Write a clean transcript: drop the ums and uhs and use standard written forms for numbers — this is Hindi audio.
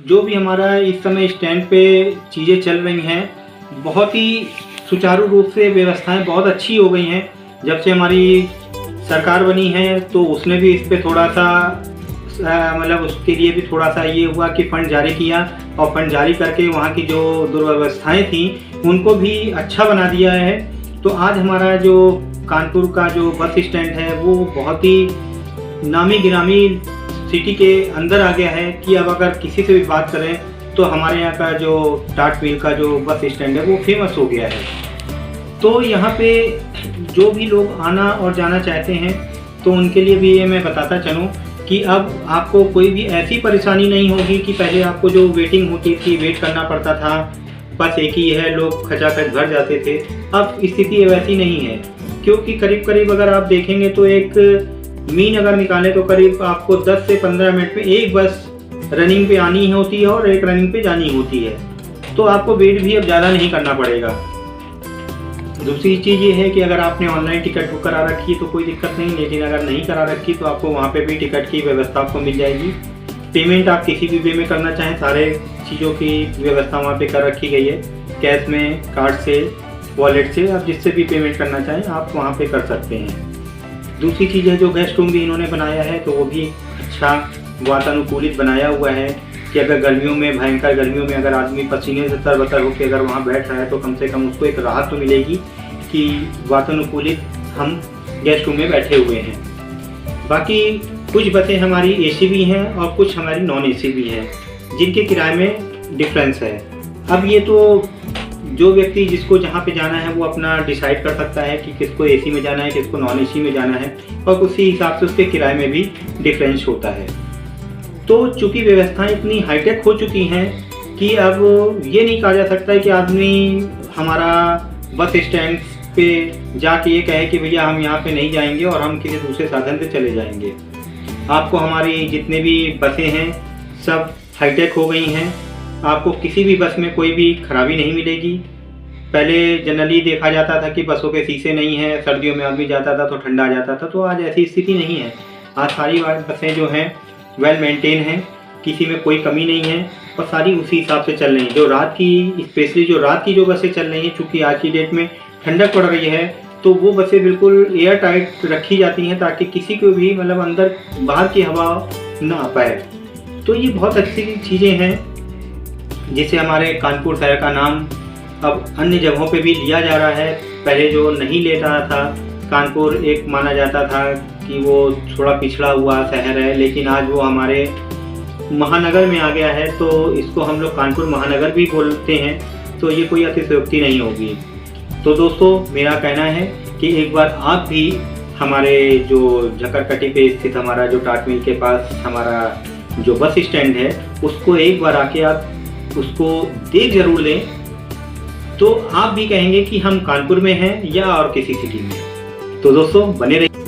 जो भी हमारा इस समय स्टैंड पे चीज़ें चल रही हैं, बहुत ही सुचारू रूप से व्यवस्थाएं बहुत अच्छी हो गई हैं। जब से हमारी सरकार बनी है तो उसने भी इस पे थोड़ा सा मतलब उसके लिए भी थोड़ा सा ये हुआ कि फ़ंड जारी किया, और फंड जारी करके वहाँ की जो दुर्व्यवस्थाएं थी उनको भी अच्छा बना दिया है। तो आज हमारा जो कानपुर का जो बस स्टैंड है वो बहुत ही नामी गिरामी सिटी के अंदर आ गया है कि अब अगर किसी से भी बात करें तो हमारे यहाँ का जो टाट मिल का जो बस स्टैंड है वो फेमस हो गया है। तो यहाँ पे जो भी लोग आना और जाना चाहते हैं तो उनके लिए भी ये मैं बताता चलूँ कि अब आपको कोई भी ऐसी परेशानी नहीं होगी कि पहले आपको जो वेटिंग होती थी, वेट करना पड़ता था, बस एक ही है, लोग खचाखच भर जाते थे। अब स्थिति वैसी नहीं है, क्योंकि करीब करीब अगर आप देखेंगे तो एक मीन अगर निकालें तो करीब आपको 10 से 15 मिनट में एक बस रनिंग पे आनी होती है और एक रनिंग पे जानी होती है। तो आपको वेट भी अब ज़्यादा नहीं करना पड़ेगा। दूसरी चीज़ ये है कि अगर आपने ऑनलाइन टिकट बुक करा रखी है तो कोई दिक्कत नहीं, लेकिन अगर नहीं करा रखी तो आपको वहाँ पे भी टिकट की व्यवस्था आपको मिल जाएगी। पेमेंट आप किसी भी वे में करना चाहें, सारे चीज़ों की व्यवस्था वहाँ पे कर रखी गई है। कैश में, कार्ड से, वॉलेट से, आप जिससे भी पेमेंट करना चाहें आप वहाँ पे कर सकते हैं। दूसरी चीज़ है जो गेस्ट रूम भी इन्होंने बनाया है तो वो भी अच्छा वातानुकूलित बनाया हुआ है कि अगर गर्मियों में, भयंकर गर्मियों में अगर आदमी पसीने से तरबतर होकर अगर वहाँ बैठ रहा है तो कम से कम उसको एक राहत तो मिलेगी कि वातानुकूलित हम गेस्ट रूम में बैठे हुए हैं। बाकी कुछ बसें हमारी एसी भी हैं और कुछ हमारी नॉन एसी भी हैं, जिनके किराए में डिफरेंस है। अब ये तो जो व्यक्ति जिसको जहाँ पे जाना है वो अपना डिसाइड कर सकता है कि किसको एसी में जाना है, किसको नॉन एसी में जाना है, और उसी हिसाब से उसके किराए में भी डिफरेंस होता है। तो चूँकि व्यवस्थाएं इतनी हाईटेक हो चुकी हैं कि अब ये नहीं कहा जा सकता है कि आदमी हमारा बस स्टैंड पे जाके ये कहे कि भैया हम यहाँ पे नहीं जाएंगे और हम किसी दूसरे साधन से चले जाएंगे। आपको हमारी जितने भी बसें हैं सब हाईटेक हो गई हैं। आपको किसी भी बस में कोई भी खराबी नहीं मिलेगी। पहले जनरली देखा जाता था कि बसों के शीशे नहीं हैं, सर्दियों में आदमी जाता था तो ठंडा आ जाता था, तो आज ऐसी स्थिति नहीं है। आज सारी बसें जो हैं वेल मेंटेन हैं, किसी में कोई कमी नहीं है और सारी उसी हिसाब से चल रही हैं। जो रात की, स्पेशली जो रात की जो बसें चल रही हैं, चूँकि आज की डेट में ठंडक पड़ रही है तो वो बसें बिल्कुल एयर टाइट रखी जाती हैं ताकि किसी को भी मतलब अंदर बाहर की हवा ना आ पाए। तो ये बहुत अच्छी चीज़ें हैं जिससे हमारे कानपुर शहर का नाम अब अन्य जगहों पे भी लिया जा रहा है। पहले जो नहीं ले रहा था, कानपुर एक माना जाता था कि वो थोड़ा पिछड़ा हुआ शहर है, लेकिन आज वो हमारे महानगर में आ गया है तो इसको हम लोग कानपुर महानगर भी बोलते हैं, तो ये कोई अतिशयोक्ति नहीं होगी। तो दोस्तों मेरा कहना है कि एक बार आप भी हमारे जो झकरकटी पे स्थित हमारा जो टाट मिल के पास हमारा जो बस स्टैंड है उसको एक बार आके आप उसको देख जरूर लें, तो आप भी कहेंगे कि हम कानपुर में हैं या और किसी सिटी में। तो दोस्तों बने रहिए।